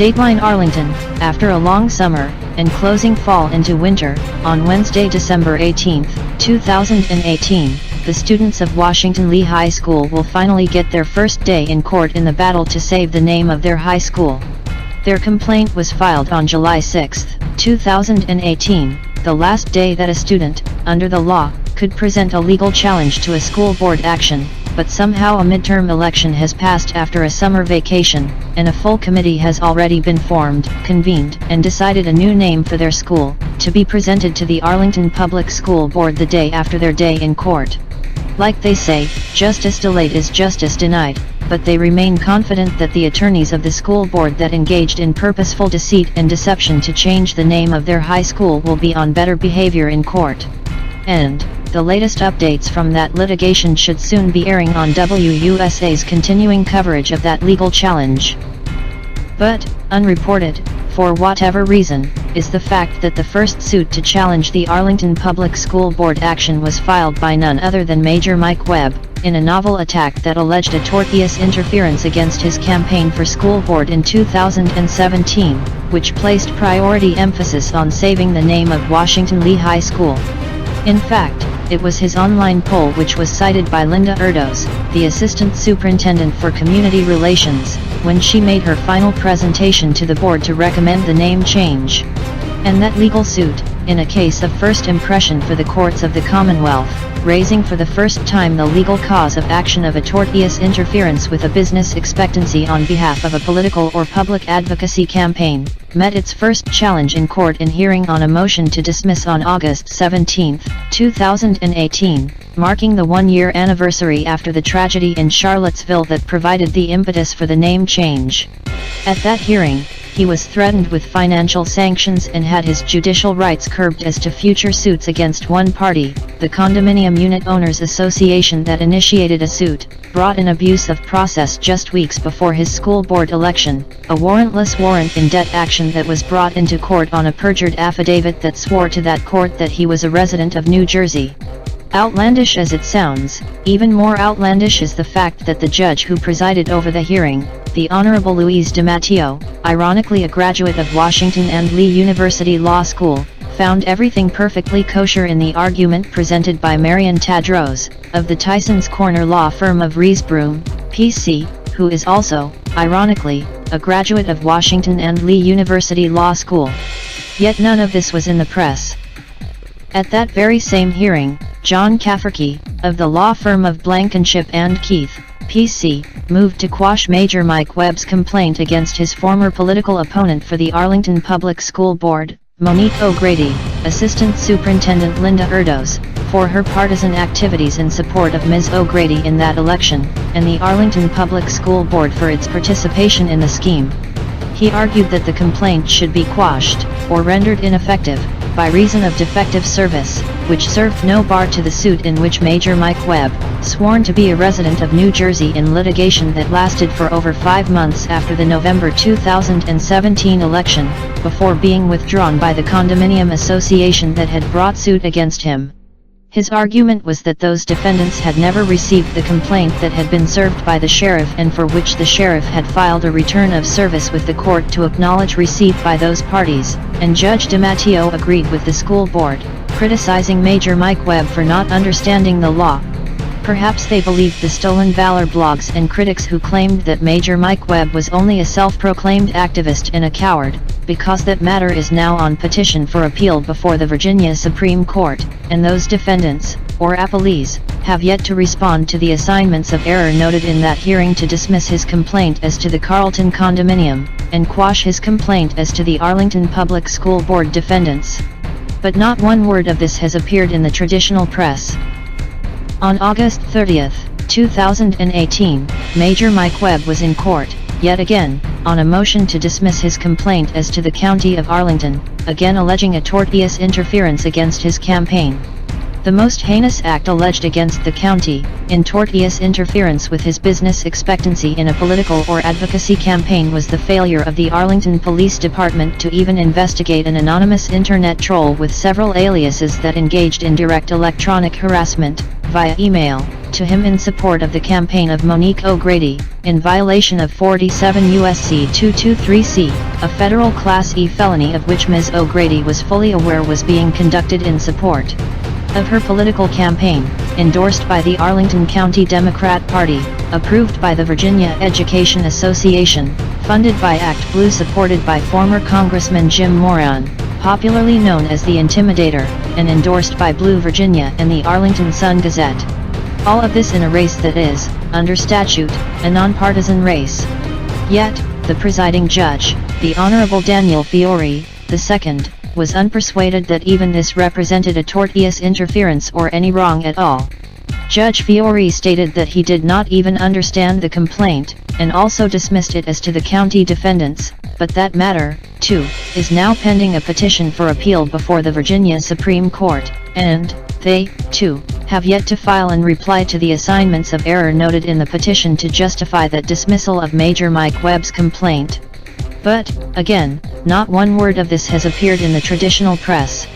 Dateline Arlington, after a long summer, and closing fall into winter, on Wednesday, December 18, 2018, the students of Washington Lee High School will finally get their first day in court in the battle to save the name of their high school. Their complaint was filed on July 6, 2018, the last day that a student, under the law, could present a legal challenge to a school board action, but somehow a midterm election has passed after a summer vacation, and a full committee has already been formed, convened, and decided a new name for their school, to be presented to the Arlington Public School Board the day after their day in court. Like they say, justice delayed is justice denied, but they remain confident that the attorneys of the school board that engaged in purposeful deceit and deception to change the name of their high school will be on better behavior in court. And the latest updates from that litigation should soon be airing on WUSA's continuing coverage of that legal challenge. But, unreported, for whatever reason, is the fact that the first suit to challenge the Arlington Public School Board action was filed by none other than Major Mike Webb, in a novel attack that alleged a tortious interference against his campaign for school board in 2017, which placed priority emphasis on saving the name of Washington Lee High School. In fact, it was his online poll which was cited by Linda Erdos, the Assistant Superintendent for Community Relations, when she made her final presentation to the board to recommend the name change. And that legal suit, in a case of first impression for the courts of the Commonwealth, raising for the first time the legal cause of action of a tortious interference with a business expectancy on behalf of a political or public advocacy campaign, met its first challenge in court in hearing on a motion to dismiss on August 17, 2018, marking the one-year anniversary after the tragedy in Charlottesville that provided the impetus for the name change. At that hearing, he was threatened with financial sanctions and had his judicial rights curbed as to future suits against one party, the Condominium Unit Owners Association, that initiated a suit, brought in abuse of process just weeks before his school board election, a warrantless warrant in debt action that was brought into court on a perjured affidavit that swore to that court that he was a resident of New Jersey. Outlandish as it sounds, even more outlandish is the fact that the judge who presided over the hearing, the Honorable Louise DiMatteo, ironically a graduate of Washington and Lee University Law School, found everything perfectly kosher in the argument presented by Marion Tadros, of the Tysons Corner law firm of Riesbroom, P.C., who is also, ironically, a graduate of Washington and Lee University Law School. Yet none of this was in the press. At that very same hearing, John Cafferkey, of the law firm of Blankenship and Keith, P.C., moved to quash Major Mike Webb's complaint against his former political opponent for the Arlington Public School Board, Monique O'Grady, Assistant Superintendent Linda Erdos, for her partisan activities in support of Ms. O'Grady in that election, and the Arlington Public School Board for its participation in the scheme. He argued that the complaint should be quashed, or rendered ineffective, by reason of defective service, which served no bar to the suit in which Major Mike Webb, sworn to be a resident of New Jersey in litigation that lasted for over 5 months after the November 2017 election, before being withdrawn by the condominium association that had brought suit against him. His argument was that those defendants had never received the complaint that had been served by the sheriff and for which the sheriff had filed a return of service with the court to acknowledge receipt by those parties, and Judge DiMatteo agreed with the school board, criticizing Major Mike Webb for not understanding the law. Perhaps they believed the Stolen Valor blogs and critics who claimed that Major Mike Webb was only a self-proclaimed activist and a coward, because that matter is now on petition for appeal before the Virginia Supreme Court, and those defendants, or appellees, have yet to respond to the assignments of error noted in that hearing to dismiss his complaint as to the Carlton condominium, and quash his complaint as to the Arlington Public School Board defendants. But not one word of this has appeared in the traditional press. On August 30, 2018, Major Mike Webb was in court, yet again, on a motion to dismiss his complaint as to the County of Arlington, again alleging a tortious interference against his campaign. The most heinous act alleged against the county, in tortious interference with his business expectancy in a political or advocacy campaign, was the failure of the Arlington Police Department to even investigate an anonymous internet troll with several aliases that engaged in direct electronic harassment, via email, to him in support of the campaign of Monique O'Grady, in violation of 47 U.S.C. 223C, a federal Class E felony of which Ms. O'Grady was fully aware was being conducted in support of her political campaign, endorsed by the Arlington County Democrat Party, approved by the Virginia Education Association, funded by Act Blue, supported by former Congressman Jim Moran, popularly known as the Intimidator, and endorsed by Blue Virginia and the Arlington Sun-Gazette. All of this in a race that is, under statute, a nonpartisan race. Yet, the presiding judge, the Honorable Daniel Fiore, II, was unpersuaded that even this represented a tortious interference or any wrong at all. Judge Fiore stated that he did not even understand the complaint, and also dismissed it as to the county defendants, but that matter, too, is now pending a petition for appeal before the Virginia Supreme Court, and they, too, have yet to file and reply to the assignments of error noted in the petition to justify that dismissal of Major Mike Webb's complaint. But, again, not one word of this has appeared in the traditional press.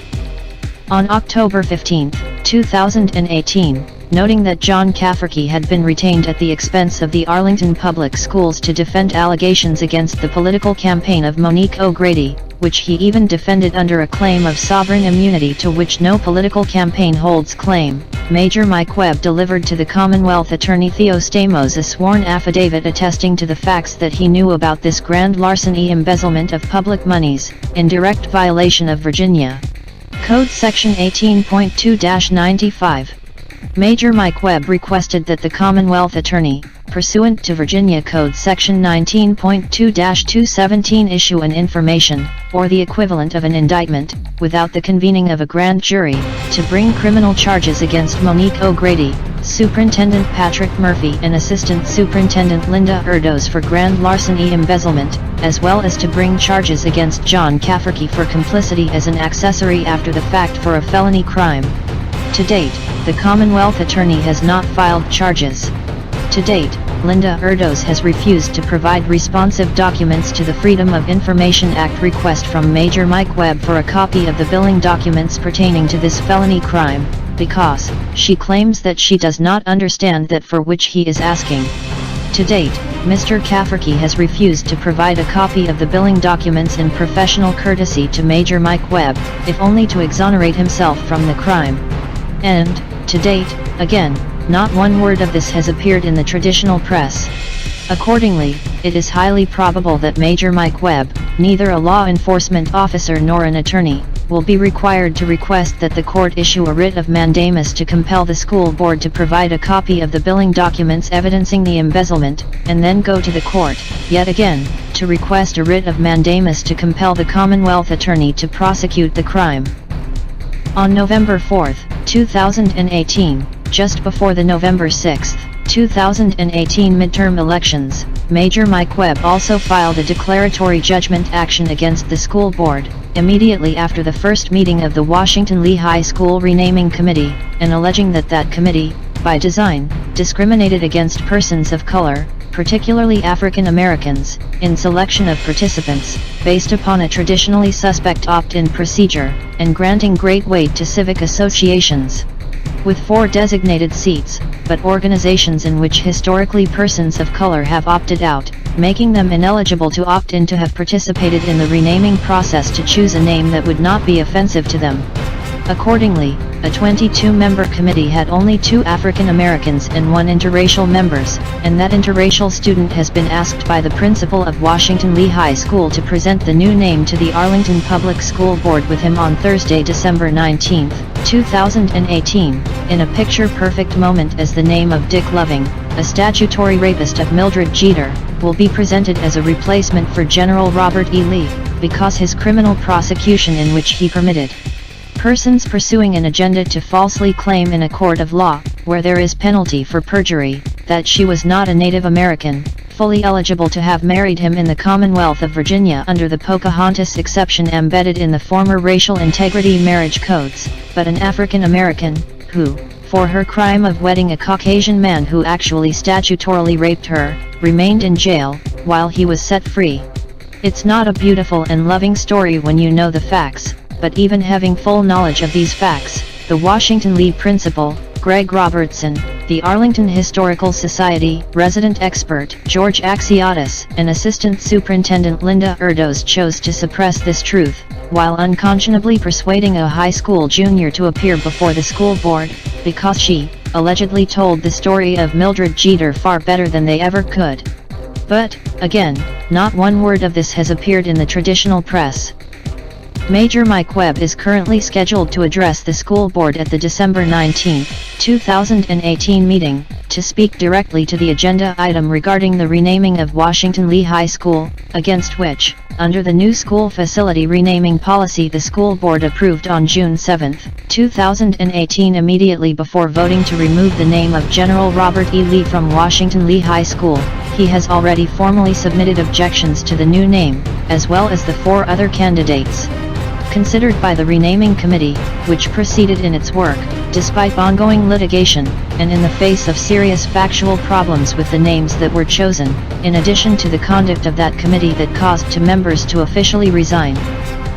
On October 15, 2018, noting that John Cafferkey had been retained at the expense of the Arlington Public Schools to defend allegations against the political campaign of Monique O'Grady, which he even defended under a claim of sovereign immunity to which no political campaign holds claim, Major Mike Webb delivered to the Commonwealth Attorney Theo Stamos a sworn affidavit attesting to the facts that he knew about this grand larceny embezzlement of public monies, in direct violation of Virginia Code Section 18.2-95. Major Mike Webb requested that the Commonwealth Attorney, pursuant to Virginia Code Section 19.2-217, issue an information, or the equivalent of an indictment, without the convening of a grand jury, to bring criminal charges against Monique O'Grady, Superintendent Patrick Murphy and Assistant Superintendent Linda Erdos for grand larceny embezzlement, as well as to bring charges against John Cafferkey for complicity as an accessory after the fact for a felony crime. To date, the Commonwealth Attorney has not filed charges. To date, Linda Erdos has refused to provide responsive documents to the Freedom of Information Act request from Major Mike Webb for a copy of the billing documents pertaining to this felony crime, because she claims that she does not understand that for which he is asking. To date, Mr. Cafferkey has refused to provide a copy of the billing documents in professional courtesy to Major Mike Webb, if only to exonerate himself from the crime. And, to date, again, not one word of this has appeared in the traditional press. Accordingly, it is highly probable that Major Mike Webb, neither a law enforcement officer nor an attorney, will be required to request that the court issue a writ of mandamus to compel the school board to provide a copy of the billing documents evidencing the embezzlement, and then go to the court, yet again, to request a writ of mandamus to compel the Commonwealth Attorney to prosecute the crime. On November 4, 2018, just before the November 6, 2018 midterm elections, Major Mike Webb also filed a declaratory judgment action against the school board, immediately after the first meeting of the Washington Lee High School Renaming Committee, and alleging that that committee, by design, discriminated against persons of color, particularly African Americans, in selection of participants, based upon a traditionally suspect opt-in procedure, and granting great weight to civic associations. With 4 designated seats, but organizations in which historically persons of color have opted out, making them ineligible to opt in to have participated in the renaming process to choose a name that would not be offensive to them. Accordingly, a 22-member committee had only 2 African Americans and 1 interracial members, and that interracial student has been asked by the principal of Washington Lee High School to present the new name to the Arlington Public School Board with him on Thursday, December 19, 2018, in a picture-perfect moment, as the name of Dick Loving, a statutory rapist of Mildred Jeter, will be presented as a replacement for General Robert E. Lee, because his criminal prosecution in which he permitted persons pursuing an agenda to falsely claim in a court of law, where there is penalty for perjury, that she was not a Native American, fully eligible to have married him in the Commonwealth of Virginia under the Pocahontas exception embedded in the former racial integrity marriage codes, but an African American, who, for her crime of wedding a Caucasian man who actually statutorily raped her, remained in jail, while he was set free. It's not a beautiful and loving story when you know the facts, but even having full knowledge of these facts, the Washington Lee principal, Greg Robertson, the Arlington Historical Society resident expert George Axiotis, and Assistant Superintendent Linda Erdos chose to suppress this truth, while unconscionably persuading a high school junior to appear before the school board, because she, allegedly told the story of Mildred Jeter far better than they ever could. But, again, not one word of this has appeared in the traditional press. Major Mike Webb is currently scheduled to address the school board at the December 19, 2018 meeting, to speak directly to the agenda item regarding the renaming of Washington Lee High School, against which, under the new school facility renaming policy the school board approved on June 7, 2018 immediately before voting to remove the name of General Robert E. Lee from Washington Lee High School, he has already formally submitted objections to the new name, as well as the 4 other candidates considered by the renaming committee, which proceeded in its work, despite ongoing litigation, and in the face of serious factual problems with the names that were chosen, in addition to the conduct of that committee that caused 2 members to officially resign.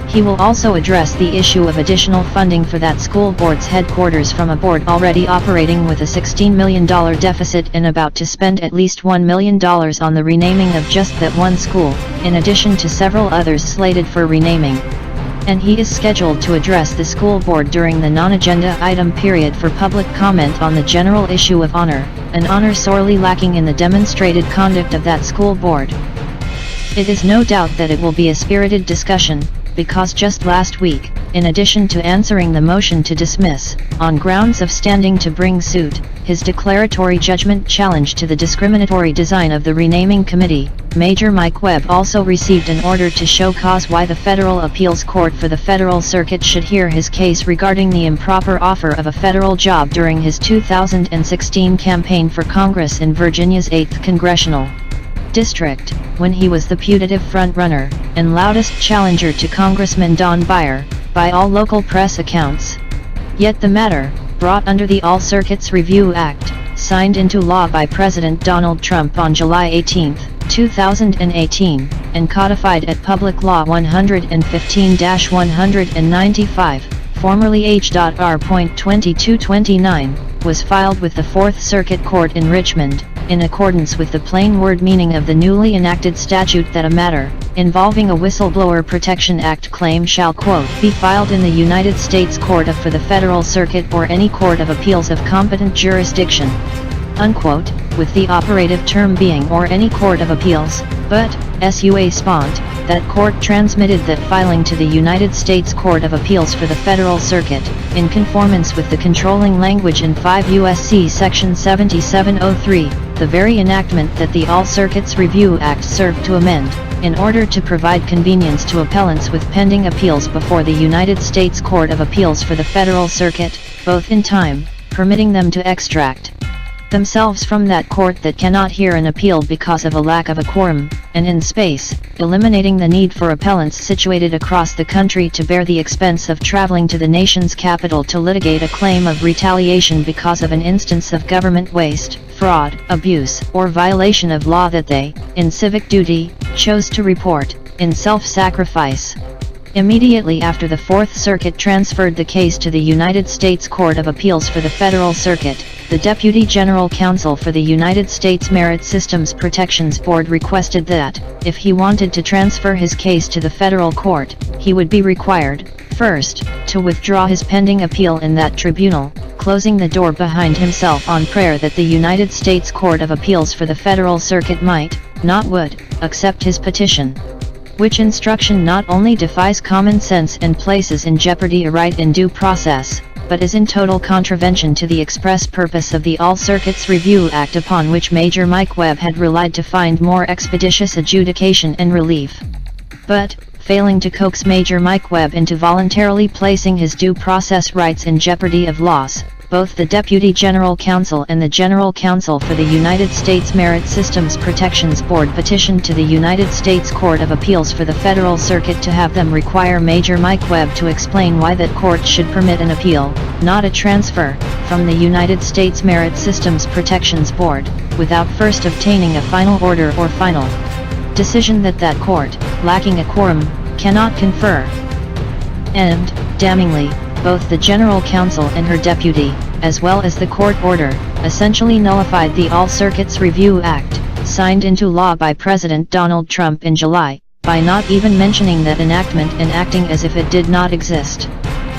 He will also address the issue of additional funding for that school board's headquarters from a board already operating with a $16 million deficit and about to spend at least $1 million on the renaming of just that one school, in addition to several others slated for renaming. And he is scheduled to address the school board during the non-agenda item period for public comment on the general issue of honor, an honor sorely lacking in the demonstrated conduct of that school board. It is no doubt that it will be a spirited discussion, because just last week, in addition to answering the motion to dismiss, on grounds of standing to bring suit, his declaratory judgment challenge to the discriminatory design of the renaming committee, Major Mike Webb also received an order to show cause why the Federal Appeals Court for the Federal Circuit should hear his case regarding the improper offer of a federal job during his 2016 campaign for Congress in Virginia's 8th Congressional District, when he was the putative front-runner and loudest challenger to Congressman Don Beyer, by all local press accounts. Yet the matter, brought under the All Circuits Review Act, signed into law by President Donald Trump on July 18, 2018, and codified at Public Law 115-195, formerly H.R.2229, was filed with the Fourth Circuit Court in Richmond, in accordance with the plain word meaning of the newly enacted statute that a matter, involving a Whistleblower Protection Act claim shall, quote, be filed in the United States Court for the Federal Circuit or any court of appeals of competent jurisdiction, unquote, with the operative term being or any court of appeals, but, sua spont, that court transmitted that filing to the United States Court of Appeals for the Federal Circuit, in conformance with the controlling language in 5 U.S.C. Section 7703, the very enactment that the All Circuits Review Act served to amend, in order to provide convenience to appellants with pending appeals before the United States Court of Appeals for the Federal Circuit, both in time, permitting them to extract themselves from that court that cannot hear an appeal because of a lack of a quorum, and in space, eliminating the need for appellants situated across the country to bear the expense of traveling to the nation's capital to litigate a claim of retaliation because of an instance of government waste, fraud, abuse, or violation of law that they, in civic duty, chose to report, in self-sacrifice. Immediately after the Fourth Circuit transferred the case to the United States Court of Appeals for the Federal Circuit, the Deputy General Counsel for the United States Merit Systems Protections Board requested that, if he wanted to transfer his case to the federal court, he would be required, first, to withdraw his pending appeal in that tribunal, closing the door behind himself on prayer that the United States Court of Appeals for the Federal Circuit might, not would, accept his petition. Which instruction not only defies common sense and places in jeopardy a right in due process, but is in total contravention to the express purpose of the All Circuits Review Act upon which Major Mike Webb had relied to find more expeditious adjudication and relief. But, failing to coax Major Mike Webb into voluntarily placing his due process rights in jeopardy of loss, both the Deputy General Counsel and the General Counsel for the United States Merit Systems Protections Board petitioned to the United States Court of Appeals for the Federal Circuit to have them require Major Mike Webb to explain why that court should permit an appeal, not a transfer, from the United States Merit Systems Protections Board, without first obtaining a final order or final decision that court, lacking a quorum, cannot confer. And, damningly, both the General Counsel and her deputy, as well as the court order, essentially nullified the All Circuits Review Act, signed into law by President Donald Trump in July, by not even mentioning that enactment and acting as if it did not exist.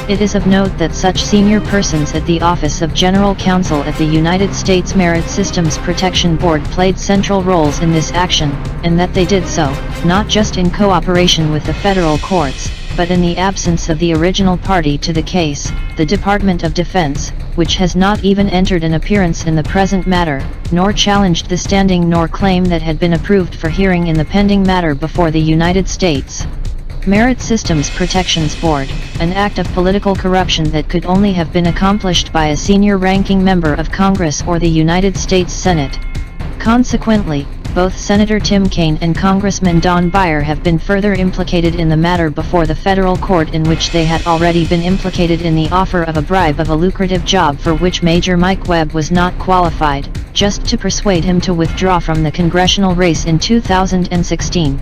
It is of note that such senior persons at the Office of General Counsel at the United States Merit Systems Protection Board played central roles in this action, and that they did so, not just in cooperation with the federal courts, but in the absence of the original party to the case, the Department of Defense, which has not even entered an appearance in the present matter, nor challenged the standing nor claim that had been approved for hearing in the pending matter before the United States Merit Systems Protections Board, an act of political corruption that could only have been accomplished by a senior ranking member of Congress or the United States Senate. Consequently, both Senator Tim Kaine and Congressman Don Beyer have been further implicated in the matter before the federal court, in which they had already been implicated in the offer of a bribe of a lucrative job for which Major Mike Webb was not qualified, just to persuade him to withdraw from the congressional race in 2016.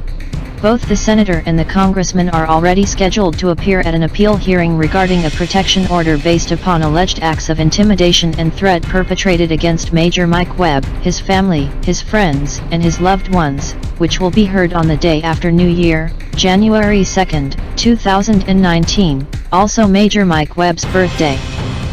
Both the senator and the congressman are already scheduled to appear at an appeal hearing regarding a protection order based upon alleged acts of intimidation and threat perpetrated against Major Mike Webb, his family, his friends, and his loved ones, which will be heard on the day after New Year, January 2, 2019, also Major Mike Webb's birthday.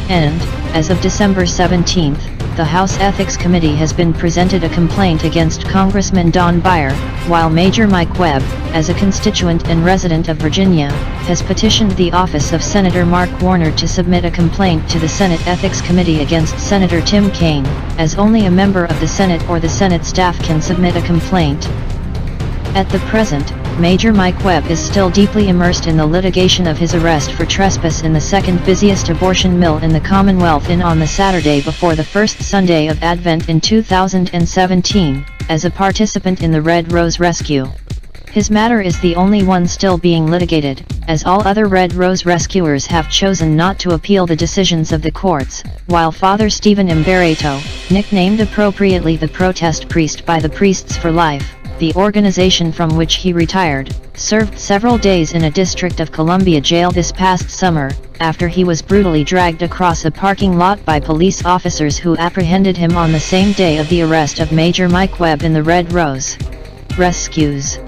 And, as of December 17, the House Ethics Committee has been presented a complaint against Congressman Don Beyer, while Major Mike Webb, as a constituent and resident of Virginia, has petitioned the office of Senator Mark Warner to submit a complaint to the Senate Ethics Committee against Senator Tim Kaine, as only a member of the Senate or the Senate staff can submit a complaint. At the present, Major Mike Webb is still deeply immersed in the litigation of his arrest for trespass in the second busiest abortion mill in the Commonwealth on the Saturday before the first Sunday of Advent in 2017, as a participant in the Red Rose Rescue. His matter is the only one still being litigated, as all other Red Rose rescuers have chosen not to appeal the decisions of the courts, while Father Stephen Imbarreto, nicknamed appropriately the protest priest by the Priests for Life, the organization from which he retired, served several days in a District of Columbia jail this past summer, after he was brutally dragged across a parking lot by police officers who apprehended him on the same day of the arrest of Major Mike Webb in the Red Rose Rescues.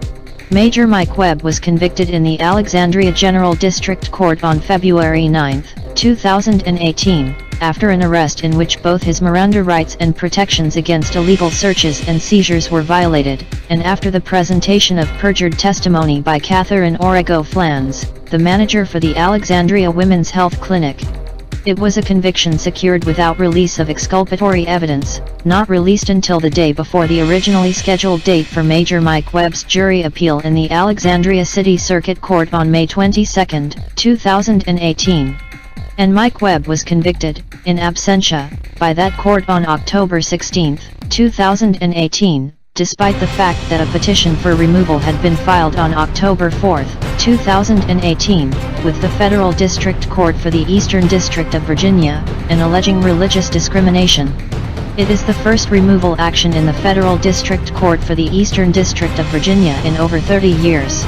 Major Mike Webb was convicted in the Alexandria General District Court on February 9, 2018, after an arrest in which both his Miranda rights and protections against illegal searches and seizures were violated, and after the presentation of perjured testimony by Catherine Orego Flans, the manager for the Alexandria Women's Health Clinic. It was a conviction secured without release of exculpatory evidence, not released until the day before the originally scheduled date for Major Mike Webb's jury appeal in the Alexandria City Circuit Court on May 22, 2018. And Mike Webb was convicted, in absentia, by that court on October 16, 2018, despite the fact that a petition for removal had been filed on October 4, 2018, with the Federal District Court for the Eastern District of Virginia, and alleging religious discrimination. It is the first removal action in the Federal District Court for the Eastern District of Virginia in over 30 years.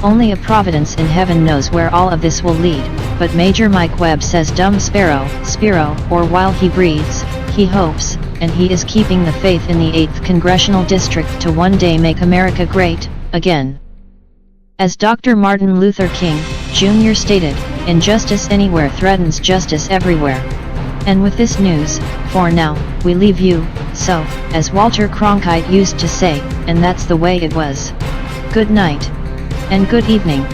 Only a providence in heaven knows where all of this will lead, but Major Mike Webb says dumb sparrow, Spiro, or while he breathes, he hopes, and he is keeping the faith in the 8th Congressional District to one day make America great again. As Dr. Martin Luther King, Jr. stated, injustice anywhere threatens justice everywhere. And with this news, for now, we leave you, so, as Walter Cronkite used to say, and that's the way it was. Good night. And good evening.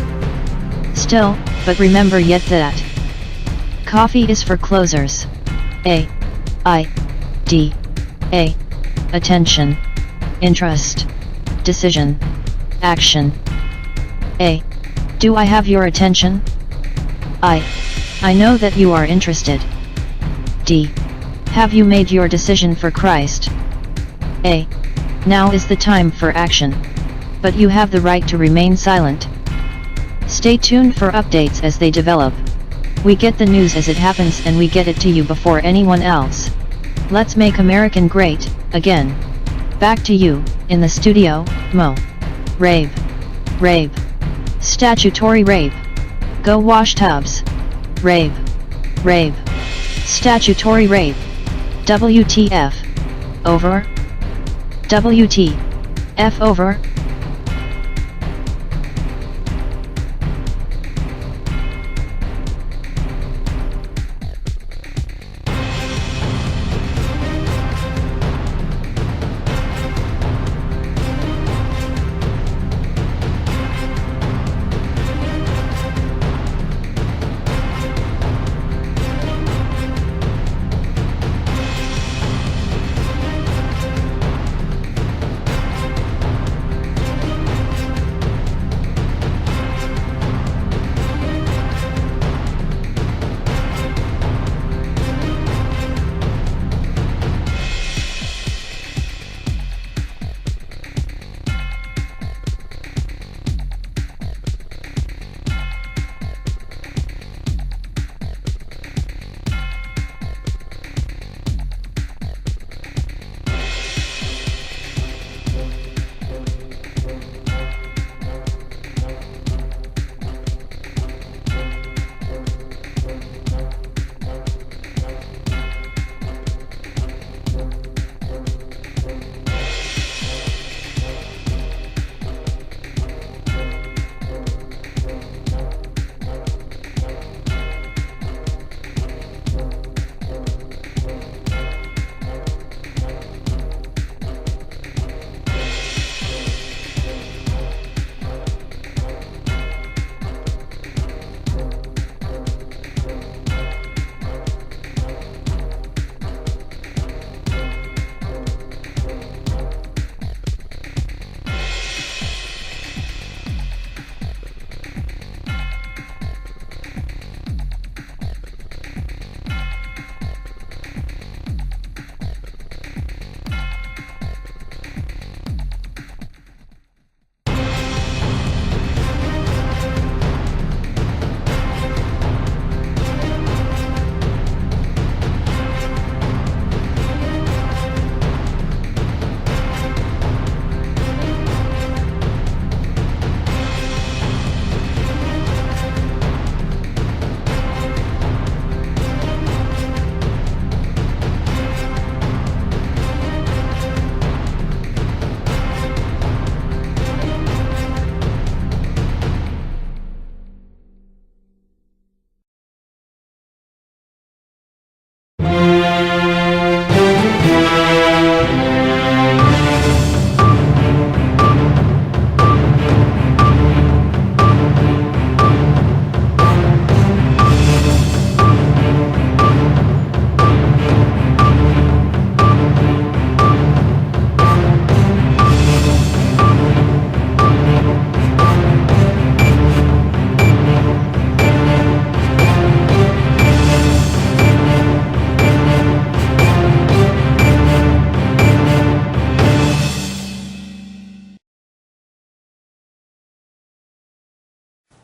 Still, but remember yet that coffee is for closers. A. I. D. A. Attention. Interest. Decision. Action. A. Do I have your attention? I know that you are interested. D. Have you made your decision for Christ? A. Now is the time for action. But you have the right to remain silent. Stay tuned for updates as they develop. We get the news as it happens and we get it to you before anyone else. Let's make American great again. Back to you, in the studio, Mo. Rape. Rape. Statutory rape. Go wash tubs. Rape. Rape. Statutory rape. WTF. Over. WTF over.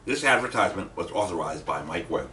This advertisement was authorized by Mike Webb.